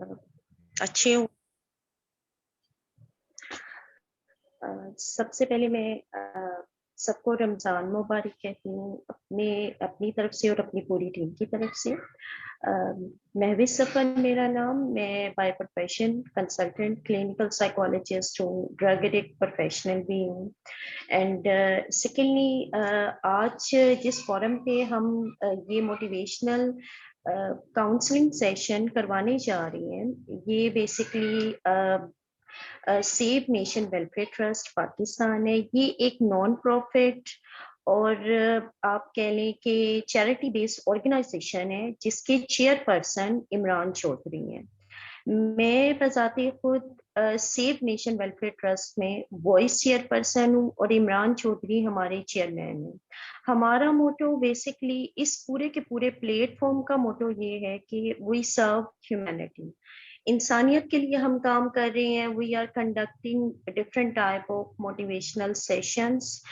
अच्छी हूँ। सबसे पहले मैं सबको रमज़ान मुबारक कहती हूँ अपनी तरफ से और अपनी पूरी टीम की तरफ से। महविश सफ़र मेरा नाम, मैं by profession consultant clinical psychologist हूँ, ड्रग एडिक्ट प्रोफेशनल भी हूँ। एंड सेकेंडली आज जिस फोरम पे हम ये मोटिवेशनल काउंसलिंग सेशन करवाने जा रहे हैं, ये basically save nation welfare trust Pakistan है। ये एक नॉन प्रॉफिट और आप कह लें कि चैरिटी बेस्ड ऑर्गेनाइजेशन है, जिसके चेयरपर्सन इमरान चौधरी हैं। मैं बजाते खुद सेव नेशन वेलफेयर ट्रस्ट में वॉइस चेयरपर्सन हूँ और इमरान चौधरी हमारे चेयरमैन हैं। हमारा मोटो बेसिकली इस पूरे के पूरे प्लेटफॉर्म का मोटो ये है कि वी सर्व ह्यूमैनिटी, इंसानियत के लिए हम काम कर रहे हैं। We are conducting different type of motivational sessions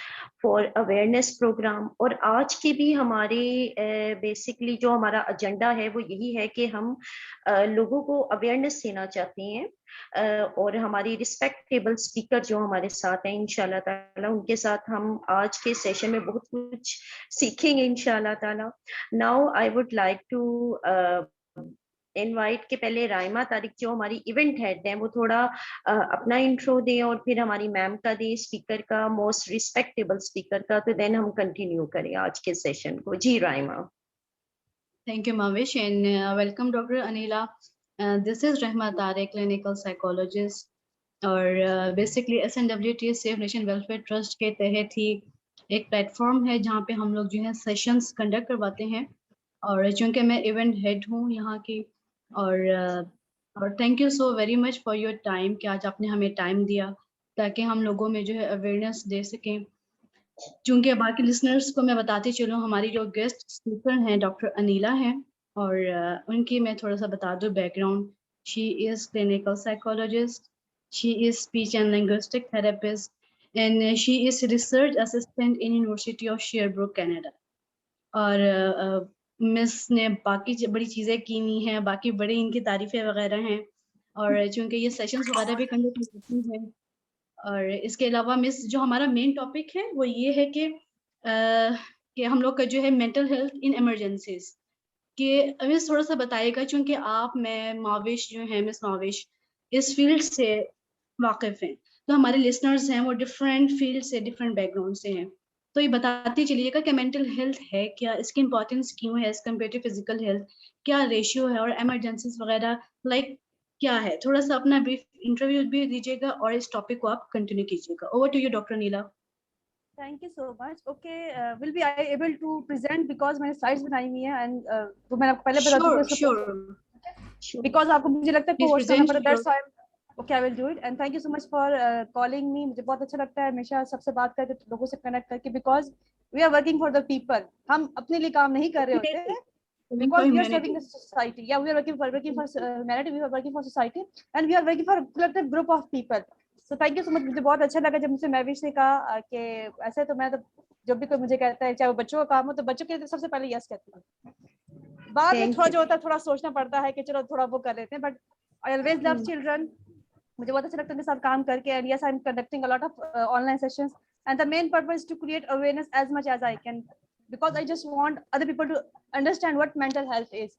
for awareness program. और आज की भी हमारे बेसिकली जो हमारा एजेंडा है वो यही है कि हम लोगों को अवेयरनेस देना चाहते हैं। और हमारी रिस्पेक्टेबल स्पीकर जो हमारे साथ हैं इंशाल्लाह ताला, उनके साथ हम आज के सेशन में बहुत कुछ सीखेंगे इंशाल्लाह ताला। Now I would like to invite के पहले राइमा तारिक जो हमारी इवेंट हेड है, वो थोड़ा अपना इंट्रो दें और फिर हमारी मैम का दें, स्पीकर का, मोस्ट रिस्पेक्टेबल स्पीकर का, तो देन हम कंटिन्यू करें आज के सेशन को। जी Raima. Thank you, Mavish, and welcome, Dr. Anila. This is Rahma Tare, clinical psychologist, और basically SNWT save nation welfare trust के तहत ही एक प्लेटफॉर्म है जहाँ पे हम लोग जो है सेशंस कंडक्ट करवाते हैं। और चूंकि मैं इवेंट हेड हूँ यहाँ की, और thank you so very much for your time कि आज आपने हमें टाइम दिया ताकि हम लोगों में जो है अवेयरनेस दे सकें। चूंकि बाकी लिसनर्स को मैं बताती चलूँ, हमारी जो गेस्ट स्पीकर हैं डॉक्टर अनीला हैं, और उनकी मैं थोड़ा सा बता दूँ background. She is clinical psychologist, she is speech and linguistic therapist, and she is research assistant in university of Sherbrooke Canada. और मिस ने बाकी बड़ी चीज़ें की हुई हैं, बाकी बड़ी इनकी तारीफ़ें वगैरह हैं, और चूँकि ये सेशंस वगैरह भी कंडक्ट करती हैं। और इसके अलावा मिस जो हमारा मेन टॉपिक है वो ये है कि हम लोग का जो है मेंटल हेल्थ इन इमरजेंसीज कि मिस थोड़ा सा बताइएगा, चूंकि आप, मैं, माविश जो है, मिस माविश इस फील्ड से वाकिफ हैं, तो हमारे लिसनर्स हैं वो डिफरेंट फील्ड से, डिफरेंट बैकग्राउंड से हैं। तो ये बताती चलिएगा कि मेंटल हेल्थ है क्या, इसकी इंपॉर्टेंस क्यों है as compared to physical health, क्या रेशियो है, और इमरजेंसीज वगैरह लाइक क्या है। थोड़ा सा अपना ब्रीफ इंटरव्यू भी दीजिएगा और इस टॉपिक को आप कंटिन्यू कीजिएगा। Over to you doctor Neela. Thank you so much. Okay, will be I able to present because मैंने slides बनाई हुई हैं and तो मैंने आपको पहले बता Sure, चुकी sure. because आपको मुझे लगता है Please कोर्स करना present पड़ता है, your. that's why okay I will do it and thank you so much for calling me. मुझे बहुत अच्छा लगता है हमेशा सबसे बात करके, लोगों से कनेक्ट करके, because we are working for the people. हम अपने लिए काम नहीं कर रहे होते हैं, because we are serving the society. Yeah, we are working for humanity, we are working for society and we are working for a collective group of people. So thank you so much. मुझे बहुत अच्छा लगा जब मुझसे महविश ने कहा कि ऐसे, तो मैं तो जब भी कोई मुझे कहता है चाहे वो बच्चों का काम हो, तो बच्चों के लिए सबसे पहले यस कहती हूँ। बाद में थोड़ा जो होता है थोड़ा सोचना पड़ता है कि चलो थोड़ा वो कर लेते हैं, but I always love children. मुझे बहुत अच्छा लगता है उनके साथ काम करके, and yes I am conducting a lot of online sessions and the main purpose to create awareness as much as I can, because I just want other people to understand what mental health is.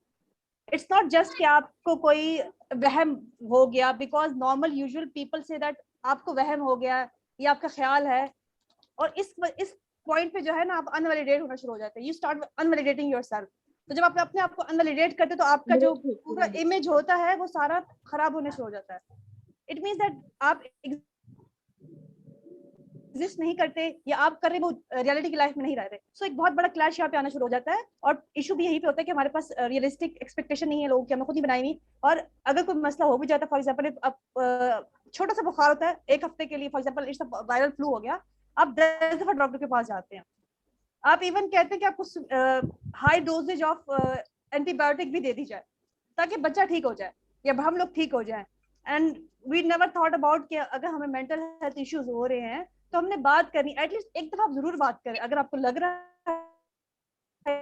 It's not just कि आपको कोई वहम हो गया, because normal usual people से that आपको वहम हो गया, ये आपका ख्याल है, और इस पॉइंट पे जो है ना आप अनवैलिडेट होना शुरू हो जाते हैं, यू स्टार्ट अनवैलिडेटिंग योरसेल्फ। तो जब आप अपने आप को अनवैलिडेट करते हो तो आपका जो पूरा इमेज होता है वो सारा खराब होने शुरू हो जाता है। इट मींस दैट आप एग्जिस्ट नहीं करते, या आप कर रहे वो रियलिटी की लाइफ में नहीं रह रहे। सो एक बहुत बड़ा क्लैश यहाँ पे आना शुरू हो जाता है, और इशू भी यही पे होता है कि हमारे पास रियलिस्टिक एक्सपेक्टेशन नहीं है लोगों की, हमने खुद ही बनाई हुई। और अगर कोई मसला हो भी जाता है, फॉर एग्जाम्पल छोटा सा बुखार होता है एक हफ्ते के लिए, for example it's viral flu हो गया, आप 10 दफा डॉक्टर के पास जाते हैं, आप इवन कहते हैं कि आपको हाई डोजेज ऑफ एंटीबायोटिक भी दे दी जाए ताकि बच्चा ठीक हो जाए या हम लोग ठीक हो जाए। And we never thought about कि अगर हमें मेंटल हेल्थ इश्यूज हो रहे हैं तो हमने बात करनी, एटलीस्ट एक दफा आप जरूर बात करें अगर आपको लग रहा है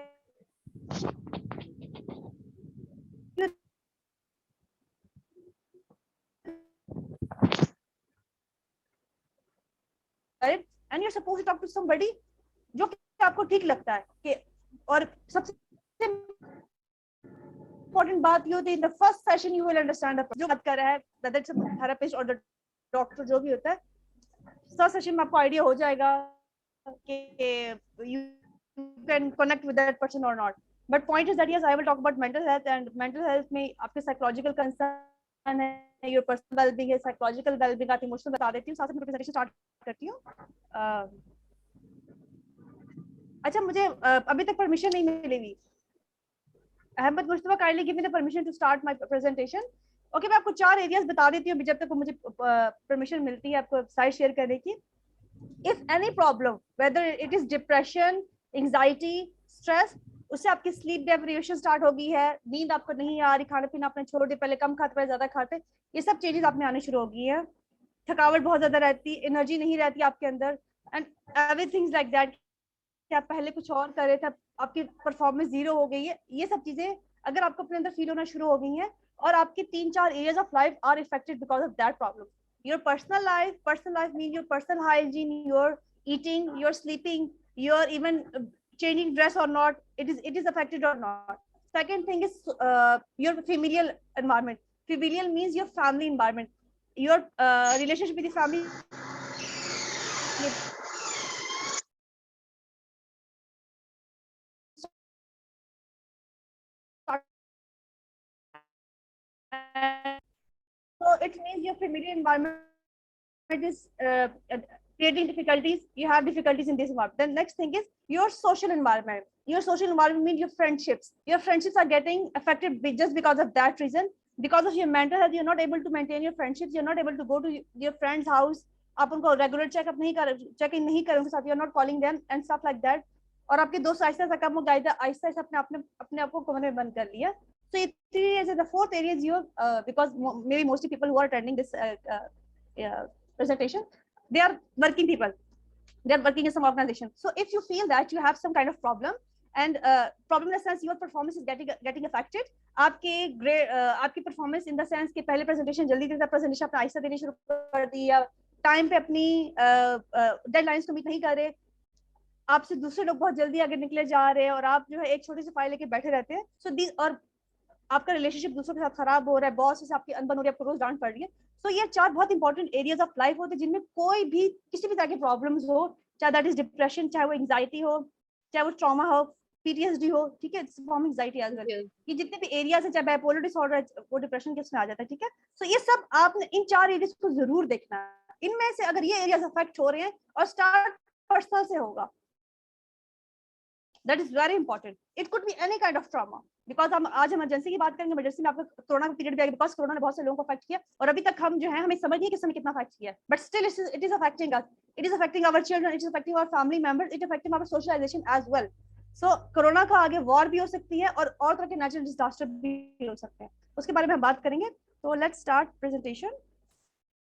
and you're supposed to talk to somebody जो कि आपको ठीक लगता है कि और सबसे important बात ये होती है in the first session you will understand जो बात कर रहा है whether it's a therapist or the doctor जो भी होता है first session में आपको idea हो जाएगा कि you can connect with that person or not. But point is that yes, I will talk about mental health, and mental health में आपके psychological concern है, your personal well-being है, psychological well-being आती है, emotional बता देती हूँ, साथ में presentation start करती हूँ. अच्छा मुझे अभी तक permission नहीं मिली हुई. Ahmad Mustafa kindly give me the permission to start my presentation. Okay, मैं आपको 4 areas बता देती हूँ जब तक मुझे permission मिलती है आपको slide share करने की. If any problem, whether it is depression, anxiety, stress, उससे आपकी sleep deprivation start हो गई है, नींद आपको नहीं आ रही, खाना पीना आपने छोड़ दिया, पहले कम खाते पहले ज्यादा खाते, ये सब changes आप में आने शुरू हो गई है, थकावट बहुत ज्यादा रहती, एनर्जी नहीं रहती आपके अंदर, and everything like that, कि आप पहले कुछ और कर रहे थे, आपकी परफॉर्मेंस जीरो हो गई है, ये सब चीजें अगर आपको अपने अंदर फील होना शुरू हो गई हैं और आपकी 3-4 areas of life are affected because of that problem. Your personal life means your personal hygiene, your eating, your sleeping, your even changing dress or not, it is affected or not. Second thing is your familial environment. Familial means your family environment, your relationship with the family. So it means your familiar environment is creating difficulties. You have difficulties in this environment. The next thing is your social environment. Your social environment means your friendships. Your friendships are getting affected just because of that reason. Because of your mental health, you're not able to maintain your friendships. You're not able to go to your friend's house. आप उनको regular check-up नहीं कर, check-in नहीं करें उनके साथ. You're not calling them and stuff like that. और आपके दोस्त आहिस्ता कम हो गए, आहिस्ता अपने आप को कमरे में बंद कर लिया. So it is the fourth area is your because maybe mostly people who are attending this presentation, they are working people, they are working in some organization. So if you feel that you have some kind of problem and problem in the sense your performance is getting affected, आपके grade आपकी performance in the sense कि पहले presentation जल्दी देता, presentation अपना आहिस्ता देनी शुरू कर दी, या time पे अपनी deadlines को meet नहीं कर रहे, आपसे दूसरे लोग बहुत जल्दी आगे निकले जा रहे हैं और आप जो है एक छोटी सी फाइल लेके बैठे रहते हैं. So these और आपका रिलेशनशिप दूसरों के साथ खराब हो रहा है, बॉस से आपकी अनबन हो रही है, आपको रोज डांट पड़ रही है. तो ये 4 बहुत इंपॉर्टेंट एरियाज ऑफ लाइफ होते हैं जिनमें कोई भी किसी भी तरह की प्रॉब्लम्स हो, चाहे दैट इज डिप्रेशन, चाहे वो एंजाइटी हो, चाहे वो ट्रॉमा हो, पीटीएसडी हो, ठीक है, फॉर्म एंजाइटी एज वेल, ये जितने भी एरियाज है, चाहे बाइपोलर डिसऑर्डर है, वो डिप्रेशन के उसमें आ जाता है. ठीक है, सो ये सब आपने इन 4 एरियाज को जरूर देखना है. इनमें से अगर ये एरियाज अफेक्ट हो रहे हैं और स्टार्ट पर्सनल से होगा, that is very important. It could be any kind of trauma, because हम आज इमरजेंसी की बात करेंगे. इमरजेंसी में आपका कोरोना का पीरियड भी आएगा, बिकॉज कोरोना ने बहुत से लोगों को अफेक्ट किया और अभी तक हम जो है हमें समझ नहीं है कि इसने कितना अफेक्ट किया, but still it is affecting us, it is affecting our children, it is affecting our family members, it is affecting our socialization as well. So corona का आगे वॉर भी हो सकती है और तरह के नेचुरल डिजास्टर भी हो सकते हैं, उसके बारे में हम बात करेंगे. तो let's start presentation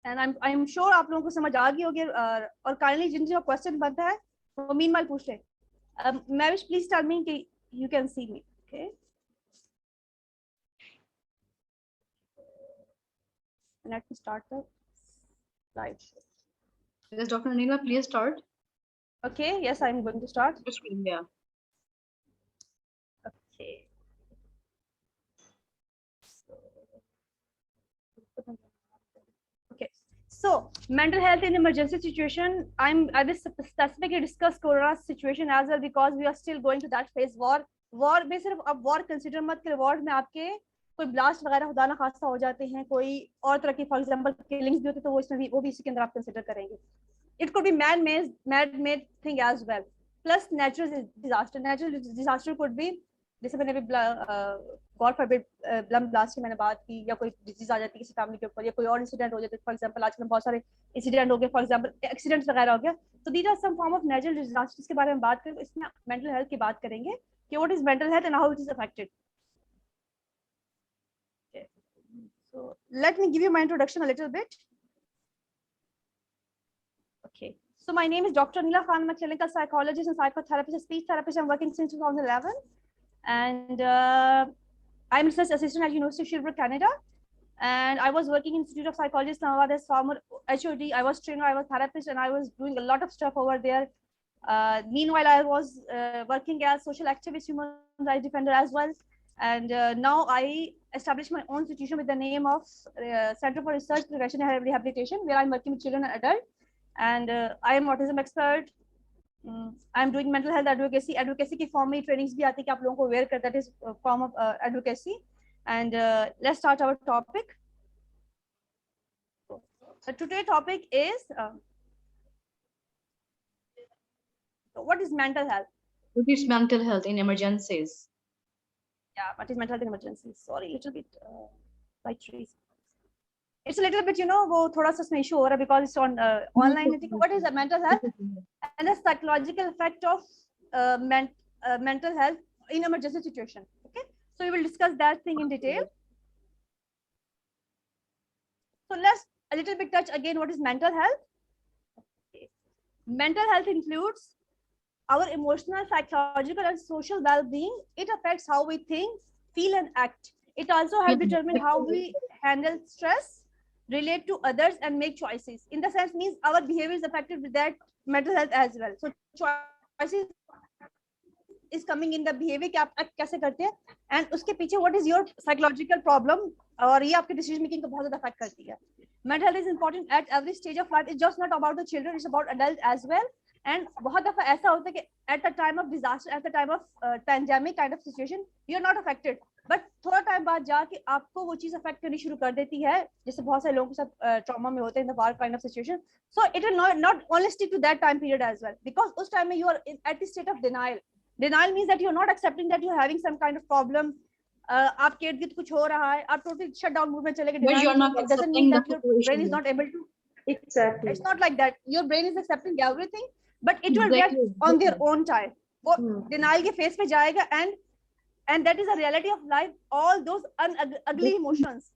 and I am sure आप लोगों को समझ आ गई होगी. और काइंडली जिन जो क्वेश्चन बनता है वो मीनवाइल पूछ ले. Mavish, please tell me you can see me. Okay. Let me start the slide. Yes, Dr. Anila, please start. Okay. Yes, I'm going to start. Yeah. Okay. Okay. So mental health in emergency situation. I will specifically discuss corona situation as well because we are still going to that phase. War में सिर्फ अब war consider मत करें. war में आपके कोई blast वगैरह खुदा ना खास्ता हो जाते हैं, कोई और तरह की for example killings भी होती है, तो वो इसमें भी वो इसी के अंदर आप consider करेंगे. It could be man-made thing as well. Plus natural disaster. Natural disaster could be जैसे मैंने अभी गॉड फॉरबिड ब्लम ब्लास्ट की मैंने बात की, या कोई डिजीज आ जाती है किसी फैमिली के ऊपर, या कोई और इंसिडेंट हो जाता है. फॉर एग्जांपल आजकल बहुत सारे इंसिडेंट हो गए, फॉर एग्जांपल एक्सीडेंट्स वगैरह हो गया. तो these are some form of natural disasters के बारे में बात करें. इसमें मेंटल हेल्थ की बात करेंगे कि what is mental health and how it is affected. So let me give you my introduction a little bit. Okay. So my name is Dr. Anila Khan. I'm a clinical psychologist and psychotherapist, a speech therapist. I'm working since 2011. And I'm research assistant at University of Sherbrooke, Canada. and I was working in Institute of Psychology Islamabad as former HOD. I was trainer, I was therapist, and I was doing a lot of stuff over there. Meanwhile, I was working as social activist, human rights defender as well. And now I established my own institution with the name of Center for Research, Prevention and Rehabilitation, where I'm working with children and adults. And I am autism expert. I'm doing mental health advocacy. Advocacy की form में trainings भी आती है कि आप लोगों को aware करता है, that is a form of advocacy. And let's start our topic. So today's topic is what is mental health? What is mental health in emergencies? Yeah, what is mental health in emergencies? Sorry, little bit white trees. It's a little bit, you know, वो थोड़ा सा issue हो रहा है because it's on online. What is the mental health and the psychological effect of mental health in emergency situation? Okay, so we will discuss that thing in detail. So let's a little bit touch again what is mental health. Okay. Mental health includes our emotional, psychological, and social well-being. It affects how we think, feel, and act. It also helps determine how we handle stress, relate to others, and make choices. In the sense means our behavior is affected with that mental health as well. So choices is coming in the behavior कि आप कैसे करते हैं, and उसके पीछे what is your psychological problem, और ये आपके decision making को बहुत ज़्यादा affect करती है. Mental health is important at every stage of life. It's just not about the children, it's about adults as well. And बहुत दफा ऐसा होता है कि at the time of disaster, at the time of pandemic kind of situation, you're not affected. But थोड़ा time बाद जाके आपको वो चीज affect करनी शुरू कर देती है, जैसे बहुत सारे लोगों के साथ trauma में होते हैं in the war kind of situation. So it will not only stick to that time period as well, because उस time में you are at the state of denial. Denial means that you're not accepting that you're having some kind of problem. आपके इर्द गिर्द कुछ हो रहा है, आप totally shut down mood में चले गए. But you're not It doesn't mean that your situation. brain is not able to. Exactly. It's not like that. Your brain is accepting everything, but it will get on their own time. वो denial के phase पे जाएगा, and that is a reality of life. All those ugly emotions,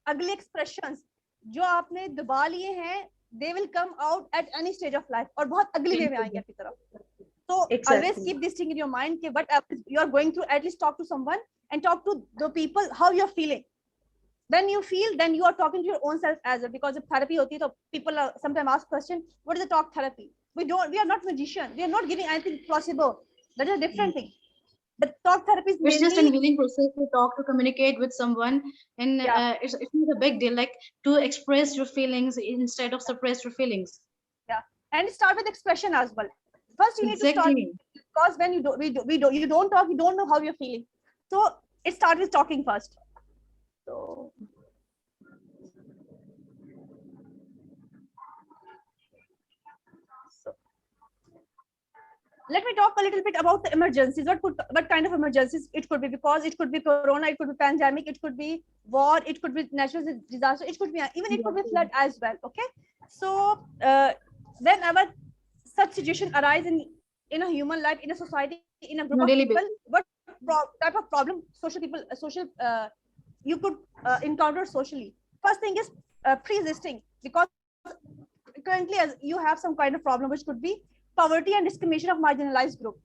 ugly expressions जो आपने दबा लिए हैं, they will come out at any stage of life, और बहुत ugly way में आएंगे आपकी तरफ. So always keep this thing in your mind कि whatever you are going through, at least talk to someone and talk to the people how you are feeling. When you feel, then you are talking to your own self as well, because if therapy hoti, so people sometimes ask question, what is the talk therapy? We are not magician, we are not giving anything possible. That is a different thing. The talk therapy is it's just a healing process to talk, to communicate with someone, and it's not a big deal, like to express your feelings instead of suppress your feelings. Yeah, and start with expression as well. First you need to start, because when you don't talk, you don't know how you're feeling. So it starts with talking first. So let me talk a little bit about the emergencies. What kind of emergencies it could be, because it could be corona, it could be pandemic, it could be war, it could be natural disaster, it could be even it could be flood as well. Okay, so whenever such situation arise in a human life, in a society, in a group of people, what type of problem you could encounter socially? First thing is pre-existing, because currently as you have some kind of problem which could be poverty and discrimination of marginalized group.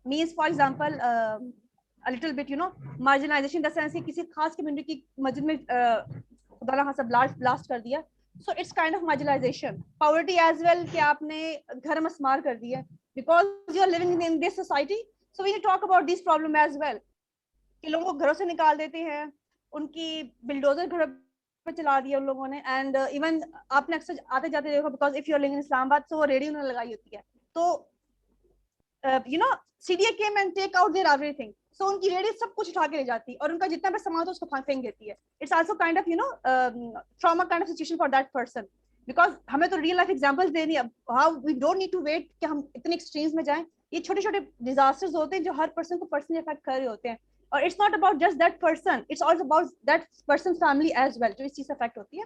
Means, for example, a little bit, you know, marginalization in the sense कि किसी खास community की मस्जिद में खुदा ना खासा blast कर दिया. So it's kind of marginalization. Poverty as well कि आपने घर मस्मार कर दिया, because you are living in this society. So we need to talk about this problem as well. कि लोगों को घरों से निकाल देते हैं, उनकी bulldozer घर पे चला दिया उन लोगों ने, and even आपने अक्सर आते जाते देखो, because if you are living in Islamabad, so वो रेडियो उन्होंने लगाई होती है. तो you know, CDA came and take out their everything. So उनकी रेडियो सब कुछ उठा के ले जाती है, और उनका जितना भी सामान होता है उसको फेंक देती है. It's also kind of, you know, trauma kind of situation for that person, because हमें तो real life examples देनी है. How we don't need to wait कि हम इतने extremes में जाएं. ये छोटे-छोटे disasters होते हैं जो हर person को personally affect कर रहे होते हैं, और it's not about just that person, it's also about that person's family as well जो इस चीज से affect होती है.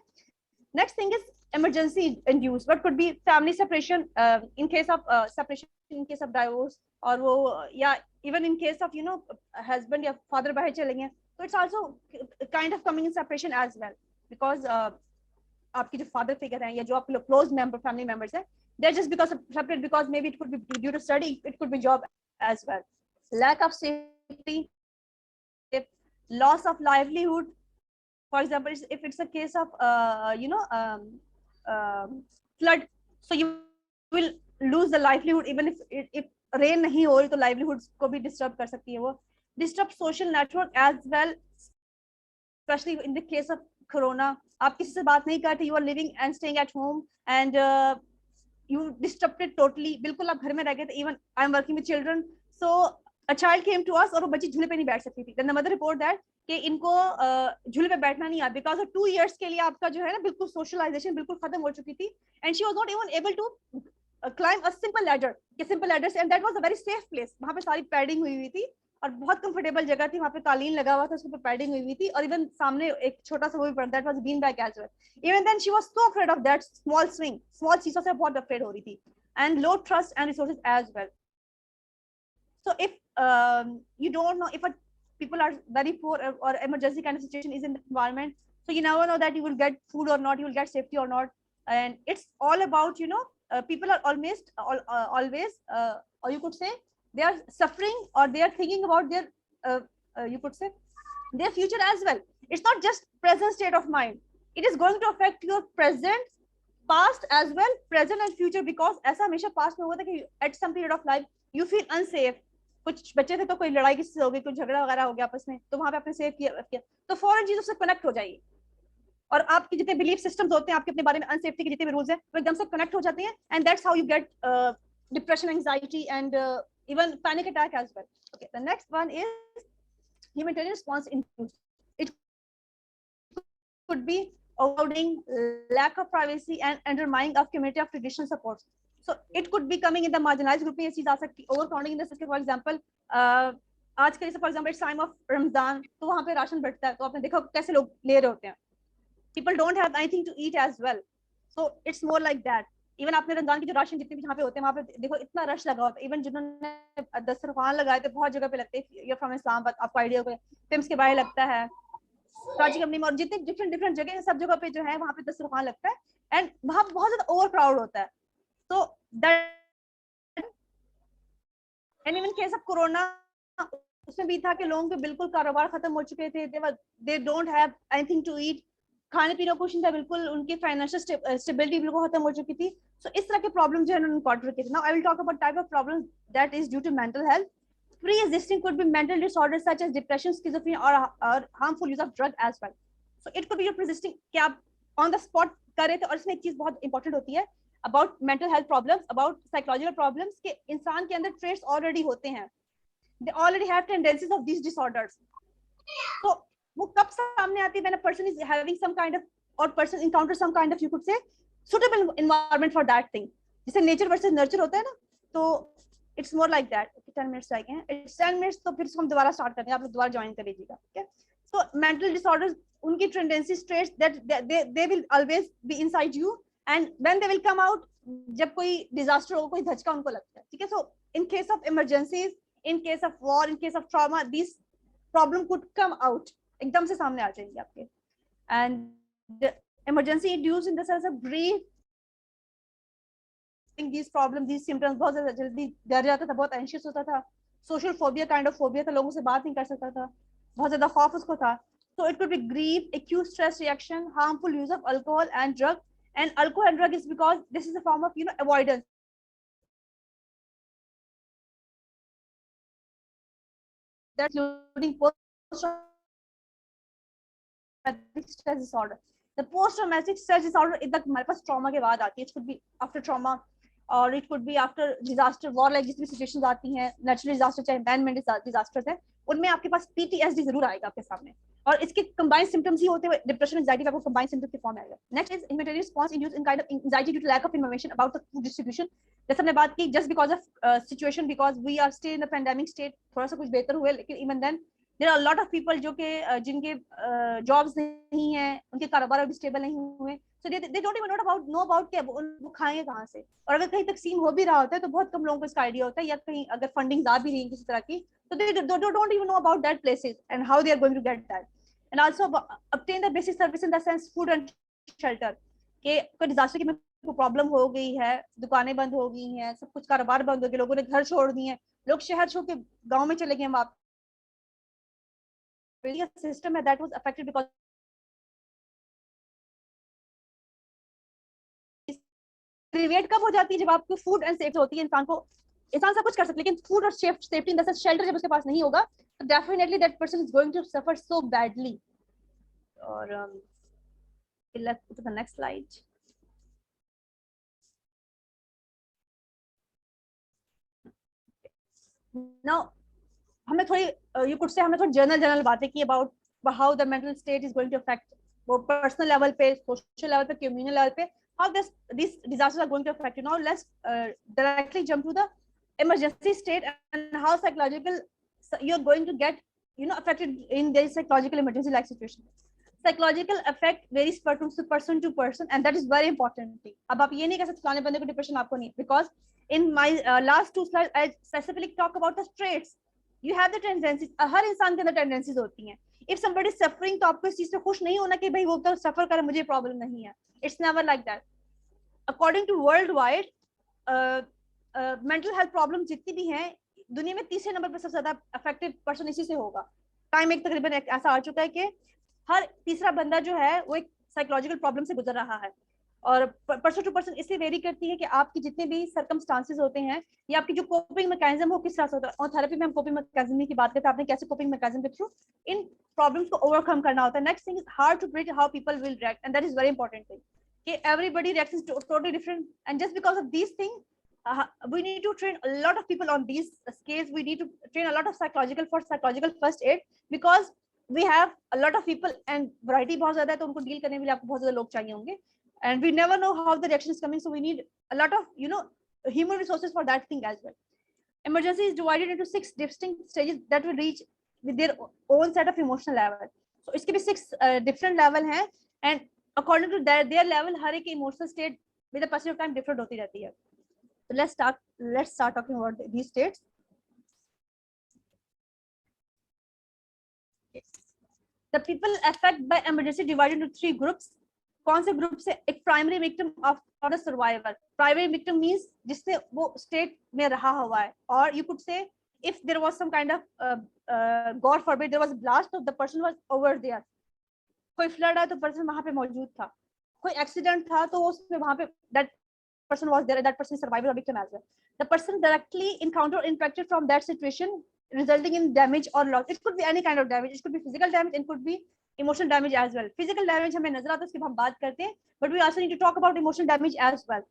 Next thing is emergency induced. What could be family separation, in case of separation, in case of divorce, or वो, yeah, even in case of, you know, husband या father बाहर चले गए. So it's also kind of coming in separation as well, because आपकी जो father figure हैं या जो आपके close member family members हैं, they're just because of separate, because maybe it could be due to study, it could be job as well. Lack of safety, loss of livelihood, For example, if it's a case of flood, so you will lose the livelihood. Even if rain नहीं हो रही तो livelihoods को भी disturb कर सकती है वो. Disturb social network as well, especially in the case of corona. आप किसी से बात नहीं करते, you are living and staying at home and you disrupted totally. बिल्कुल आप घर में रह गए थे. Even I am working with children, so a child came to us और वो बच्ची झूले पे नहीं बैठ सकती थी. Then the mother report that कि इनको झूले पे बैठना नहीं आता because of 2 years के लिए आपका जो है ना बिल्कुल socialization बिल्कुल खत्म हो चुकी थी, and she was not even able to climb a simple ladder, simple ladders, and that was a very safe place. वहाँ पे सारी padding हुई हुई थी और बहुत कंफर्टेबल जगह थी. वहाँ पे कालीन लगा हुआ था, उसके ऊपर पैडिंग हुई हुई थी और इवन सामने एक छोटा सा वो भी पड़ा. That was bean bag as well. Even then she was so afraid of that small swing. Small चीजों से बहुत अफ्रेड हो रही थी, and low trust and resources as well. So if you don't know, if people are very poor or emergency kind of situation is in the environment, so you never know that you will get food or not, you will get safety or not. And it's all about, people are almost always or you could say they are suffering or they are thinking about their you could say their future as well. It's not just present state of mind, it is going to affect your present, past as well, present and future, because ऐसा हमेशा past में हुआ था कि at some period of life you feel unsafe. कुछ बच्चे थे तो कोई लड़ाई किसी से हो गई, कुछ झगड़ा वगैरह हो गया आपस में, तो वहां पे आपने सेव किया तो फौरन चीजों से कनेक्ट हो जाइए. और आपके जितने बिलीफ सिस्टम्स होते हैं आपके अपने बारे में, अनसेफ्टी के जितने भी रूल्स हैं, वो एकदम से कनेक्ट हो जाते हैं, and that's how you get depression, anxiety and even panic attack as well. Okay, the next one is humanitarian response includes. It could be avoiding lack of privacy and undermining of community of traditional supports. So it could be coming in the marginalized group में ये चीज आ सकती है. Overcrowding in the system, for example, आज के जैसे for example it's time of Ramadan, तो वहाँ पे राशन बढ़ता है, तो आपने देखा कैसे लोग ले रहे होते हैं. People don't have anything to eat as well, so it's more like that. Even आपने रमजान की जो राशन जितने भी जहाँ पे होते हैं वहाँ पे देखो इतना रश लगा होता है. इवन जिन्होंने दस्तरखान लगाए थे बहुत जगह पे लगते हैं. You're from Islam, आपको आइडिया होगा, पिम्स के बाहर लगता है, राजी कंपनी में, और जितने डिफरेंट जगह सब जगह पे जो है वहाँ पे दस्तरखान लगता है, एंड वहाँ बहुत ज्यादा ओवर क्राउड होता है. So that, and even case of corona, उसमें भी था कि लोगों के बिल्कुल कारोबार खत्म हो चुके थे. They don't have anything to eat. खाने पीने को कुछ नहीं था बिल्कुल, उनकी फाइनेंशियल स्टेबिलिटी बिल्कुल खत्म हो चुकी थी. सो इस तरह के प्रॉब्लम जो है उन्होंने इनकॉर्पोरेट किए थे. Now I will talk about type of problem that is due to mental health. Pre-existing could be mental disorders such as depression, schizophrenia, or harmful use of drug as well. So it could be your pre-existing कि आप on the spot कर रहे थे. और इसमें एक चीज बहुत इंपॉर्टेंट होती है about mental health problems, about psychological problems, कि इंसान के अंदर traits already होते हैं. They already have tendencies of these disorders. So वो कब सामने आती है? when a person is having some kind of, or person encounters some kind of, you could say, suitable environment for that thing. जैसे nature versus nurture होता है ना, तो it's more like that. Okay, 10 minutes आए हैं, it's 10 minutes, तो फिर हम दोबारा start करते हैं, आप लोग दोबारा join कर लीजिएगा. Okay, so mental disorders, उनकी tendencies, traits that they will always be inside you, and when they will come out, जब कोई disaster हो, कोई धचका उनको लगता है. ठीक है, so in case of emergencies, in case of war, in case of trauma, these problem could come out, एकदम से सामने आ जाएंगे आपके. And the emergency induced in the sense of grief, these problems, these symptoms, बहुत ज़्यादा जल्दी डर जाता था, बहुत anxious होता था, social phobia kind of phobia था, लोगों से बात नहीं कर सकता था, बहुत ज़्यादा खौफ उसको था. So it could be grief, acute stress reaction, harmful use of alcohol and drug. And alcohol and drug is because this is a form of avoidance. That's including post-traumatic stress disorder. The post-traumatic stress disorder is हमारे पास trauma के बाद आती है. It could be after trauma, or it could be after disaster, war like जितनी situations आती हैं, natural disaster चाहे man-made disasters हैं, उनमें आपके पास PTSD जरूर आएगा आपके सामने. और इसके combined symptoms ही होते हुए depression, anxiety का combined symptoms के form आएगा. Next is humanitarian response induced in kind of anxiety due to lack of information about the food distribution. जैसे हमने बात की, just because of situation, because we are still in the pandemic state, थोड़ा सा कुछ बेहतर हुए, लेकिन even then there are a lot of people जो कि जिनके jobs नहीं हैं, उनके कारोबार अभी stable नहीं हुए, so they don't even know about कि वो खाएंगे कहाँ से. और अगर कहीं तकसीम हो भी रहा होता है तो बहुत कम लोगों को इसका आइडिया होता है, या कहीं अगर फंडिंग आ भी रही है किसी तरह की, तो they don't even know about that places and how they are going to get that. And also obtain the basic service in the sense food and shelter. कि कोई disaster की प्रॉब्लम हो गई है, दुकानें बंद हो गई हैं, सब कुछ कारोबार बंद हो गए, लोगों ने घर छोड़ दिए हैं, लोग शहर छोड़ के गांव में चले गए. वहां system that was affected because activate कब हो जाती है? जब आपको फूड एंड सेफ्टी होती है, इंसान सब कुछ कर सकता है, लेकिन फूड और safety in the sense shelter जब उसके पास नहीं होगा, तो definitely that person is going to suffer so badly. और let's go to the next slide. Now हमें थोड़ी you could say हमने थोड़ी जनरल बातें की about how the mental state is going to affect वो personal level पे, social level पे, communal level पे, how these disasters are going to affect you. Now let's directly jump to the emergency state and how psychological you're going to get affected in this psychological emergency like situation. Psychological effect varies person to person, and that is very important thing. अब आप ये नहीं कह सकते फलाने बंदे को depression आपको नहीं, because in my last 2 slides I specifically talk about the traits. You have the tendencies. हर इंसान के अंदर tendencies होती हैं. If somebody is suffering, तो आपको इस चीज से खुश नहीं होना कि भाई वो तो suffer करे, मुझे problem नहीं है. It's never like that. According to worldwide, mental health problems जितनी भी हैं, दुनिया में तीसरे नंबर पर सबसे ज्यादा affected person इसी से होगा. टाइम एक तकरीबन ऐसा आ चुका है कि हर तीसरा बंदा जो है वो एक साइकोलॉजिकल प्रॉब्लम से गुजर रहा है. और पर्सन टू पर्सन इसलिए वेरी करती है कि आपकी जितने भी सर्कमस्टांसेस होते हैं या आपकी जो कोपिंग मैकेनिज्म हो किस तरह से होता है. और थेरेपी में हम कोपिंग मैकेनिज्म की बात करते हैं, आपने कैसे कोपिंग मैकेनिज्म के थ्रू इन प्रॉब्लम्स को ओवरकम करना होता है. Next thing is hard to predict how people will react, and that is very important thing कि everybody reacts totally different, and just because of these thing we need to train a lot of people on these scales. We need to train a lot of psychological first aid, because we have a lot of people and variety बहुत ज्यादा है, तो उनको deal करने के लिए आपको बहुत ज्यादा लोग चाहिए होंगे, and we never know how the reaction is coming, so we need a lot of human resources for that thing as well. Emergency is divided into 6 distinct stages that will reach with their own set of emotional level. So इसके भी 6 different level हैं, and according to their level हर एक emotional state with the passage of time different होती रहती है. So let's start talking about these states. The people affected by emergency divided into 3 groups. कौन से group से? एक primary victim of the survivor. Primary victim means जिससे वो state में रहा हुआ है, और you could say if there was some kind of God forbid there was a blast, so the person was over there. कोई फ्लड है तो पर्सन वहां पे मौजूद था, कोई एक्सीडेंट था तो उसमें वहां पे that person was there, that person is survivor or victim as well. The person directly encountered or impacted from that situation, resulting in damage or loss. It could be any kind of damage. It could be physical damage, it could be emotional damage as well. Physical damage हमें नजर आता है, उसकी हम बात करते हैं, but we also need to talk about emotional damage as well.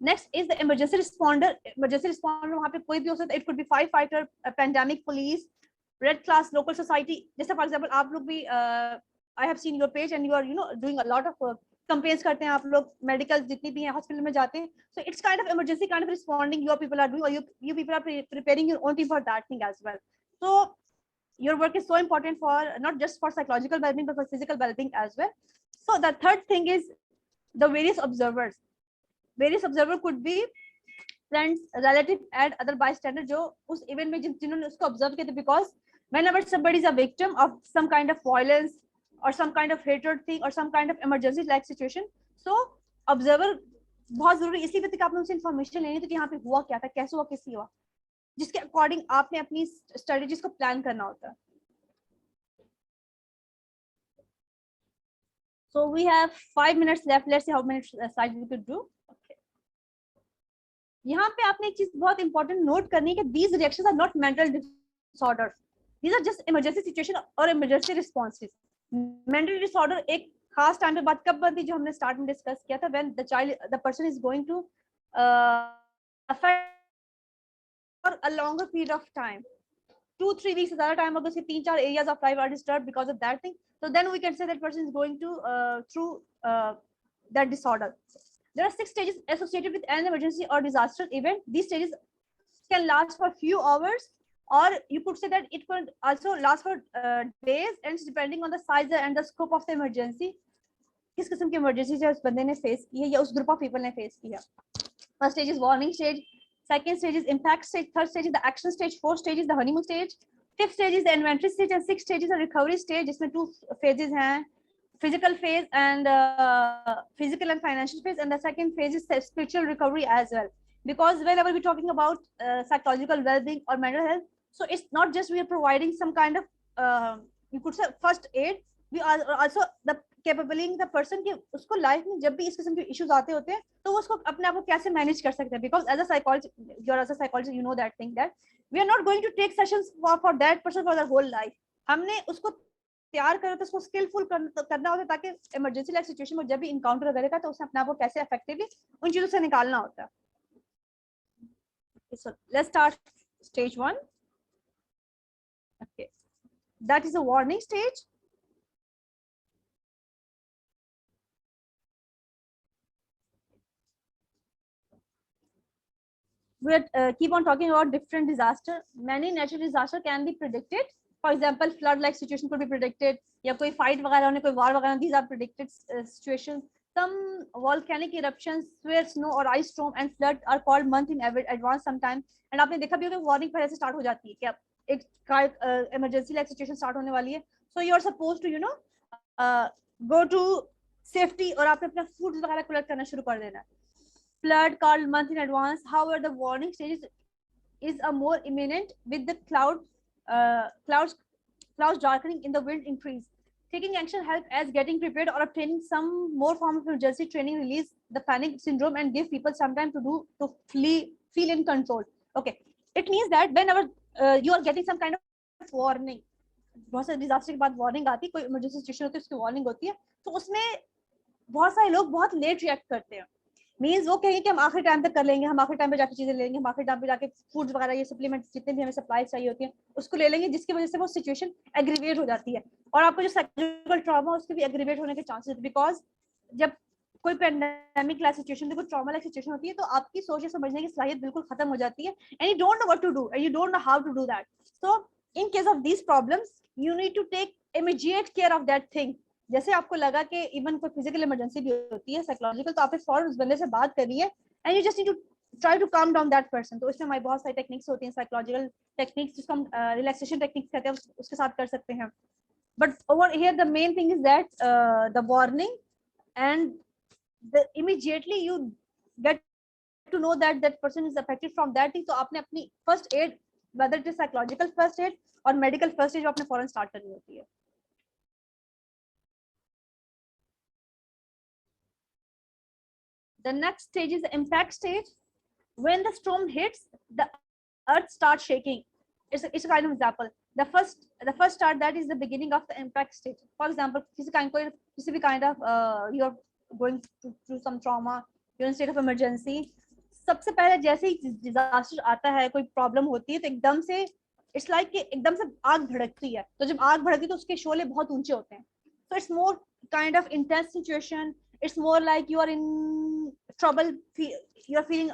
Next is the emergency responder. Emergency responder वहाँ पे कोई भी हो सकता है. It could be firefighter, pandemic, police, red class, local society. जैसे for example आप लोग भी I have seen your page and you are doing a lot of campaigns करते हैं आप लोग, मेडिकल जितनी भी हैं हॉस्पिटल में जाते हैं. So it's kind of emergency kind of responding your people are doing, or you people are preparing your own team for that thing as well. So your work is so important for not just for psychological well-being but for physical well-being as well. So the third thing is the various observers. Various observer could be friends, relative and other bystanders जो उस event में जिन्होंने उसको observe किया. Because whenever somebody is a victim of some kind of violence or some kind of hatred thing or some kind of emergency like situation, so observer बहुत जरूरी इसलिए भी कि आपने उनसे information लेनी थी कि यहाँ पे हुआ क्या था, कैसे हुआ, किससे हुआ, जिसके अकॉर्डिंग आपने अपनी स्ट्रेटजीज को प्लान करना होता है. So we have 5 minutes left. Let's see how many slides we could do. Okay. यहाँ पे आपने एक चीज बहुत इंपॉर्टेंट नोट करनी है कि these reactions are not mental disorders. These are just emergency situation or emergency responses. Mental disorder एक खास टाइम पे बात कब बनती, जो हमने स्टार्ट में डिस्कस किया था, when the person is going to affect for a longer period of time, 2-3 weeks ज्यादा टाइम अगर उसके 3-4 areas of life are disturbed because of that thing, so then we can say that person is going to through that disorder. There are 6 stages associated with an emergency or disaster event. These stages can last for few hours, or you could say that it could also last for days, and depending on the size and the scope of the emergency. किस किस्म की emergency जो उस बंदे ने face की है या उस group of people ने face की है. First stage is warning stage, second stage is impact stage, third stage is the action stage, fourth stage is the honeymoon stage, fifth stage is the inventory stage, and sixth stage is the recovery stage, जिसमें 2 phases हैं, physical phase and physical and financial phase, and the second phase is spiritual recovery as well. Because whenever we're talking about psychological well-being or mental health, so it's not just we are providing some kind of you could say first aid, we are also the capabling the person कि उसको life में जब भी इस किस्म के issues आते होते हैं तो वो उसको अपने आप को कैसे मैनेज कर सकते हैं, because as a psychologist you know that thing that we are not going to take sessions for that person for the whole life. हमने उसको तैयार करो तो उसको स्किलफुल करना होता है ताकि इमरजेंसी लाइक सिचुएशन में जब भी इनकाउंटर करेगा तो उसने अपने आप को कैसे इफेक्टिवली उन चीजों से निकालना होता है। So let's start stage 1. Okay, that is a warning stage. We keep on talking about different disaster. Many natural disaster can be predicted. For example, flood like situation could be predicted, या कोई fight वगैरह होने, कोई war वगैरह, these are predicted situations. Some volcanic eruptions where snow or ice storm and flood are called month in advance sometime. And आपने देखा भी होगा वार्निंग पहले से स्टार्ट हो जाती है कि अब एक इमरजेंसी लाइक सिचुएशन स्टार्ट होने वाली है, so you are suppose to go to safety और आपने अपना फूड वगैरह कलेक्ट करना शुरू कर देना है. Flood called months in advance. However, the warning stage is a more imminent with the clouds darkening in the wind increase. Taking action help as getting prepared or obtaining some more form of emergency training release the panic syndrome and give people some time to feel in control. Okay, it means that whenever you are getting some kind of warning, बहुत सारे disaster के बाद warning आती है, कोई emergency situation होती है उसकी वार्निंग होती है, तो उसमें बहुत सारे लोग बहुत लेट रिएक्ट करते हैं. मीन्स वो कहेंगे कि हम आखिरी टाइम तक कर लेंगे, हम आखिरी टाइम पे जाके चीजें लेंगे, हम आखिरी टाइम पे जाके फूड वगैरह ये सप्लीमेंट जितने भी हमें सप्लाई चाहिए होती है उसको ले लेंगे, जिसकी वजह से वो सिचुएशन एग्रीवेट हो जाती है और आपको जो साइकोलॉजिकल ट्रॉमा उसके भी एग्रीवेट होने के चांसेस, बिकॉज जब कोई पेंडेमिक लाइक सिचुएशन, कोई ट्रॉमा लाइक सिचुएशन होती है तो आपकी सोच समझने की सलाहियत बिल्कुल खत्म हो जाती है and you don't know what to do and you don't know how to do that. So in case of these problems you need to take immediate care of that thing. जैसे आपको लगा कि इवन कोई physical emergency भी होती है psychological, तो आपने फौरन उस बंदे से बात करी है and you just need to try to calm down that person. तो इसमें हमारी बहुत सारी टेक्निक्स होती हैं, साइकोलॉजिकल टेक्निक्स जिसको हम रिलैक्सेशन टेक्निक्स कहते हैं, उसके साथ कर सकते हैं. But over here the main thing is that the warning and the immediately you get to know that that person is affected from that thing. तो आपने अपनी first aid, whether it is psychological first aid और medical first aid, आपने फौरन start करनी होती है. The next stage is the impact stage. When the storm hits, the earth starts shaking. It's a kind of example. The first start, that is the beginning of the impact stage. For example, किसी भी kind of you are going through some trauma, you're in state of emergency. सबसे पहले जैसे ही disaster आता है, कोई problem होती है, तो एकदम से इट्स लाइक कि एकदम से आग भड़कती है. तो जब आग भड़कती है तो उसके शोले बहुत ऊंचे होते हैं. So it's more kind of intense situation. It's more like you are in trouble, you are feeling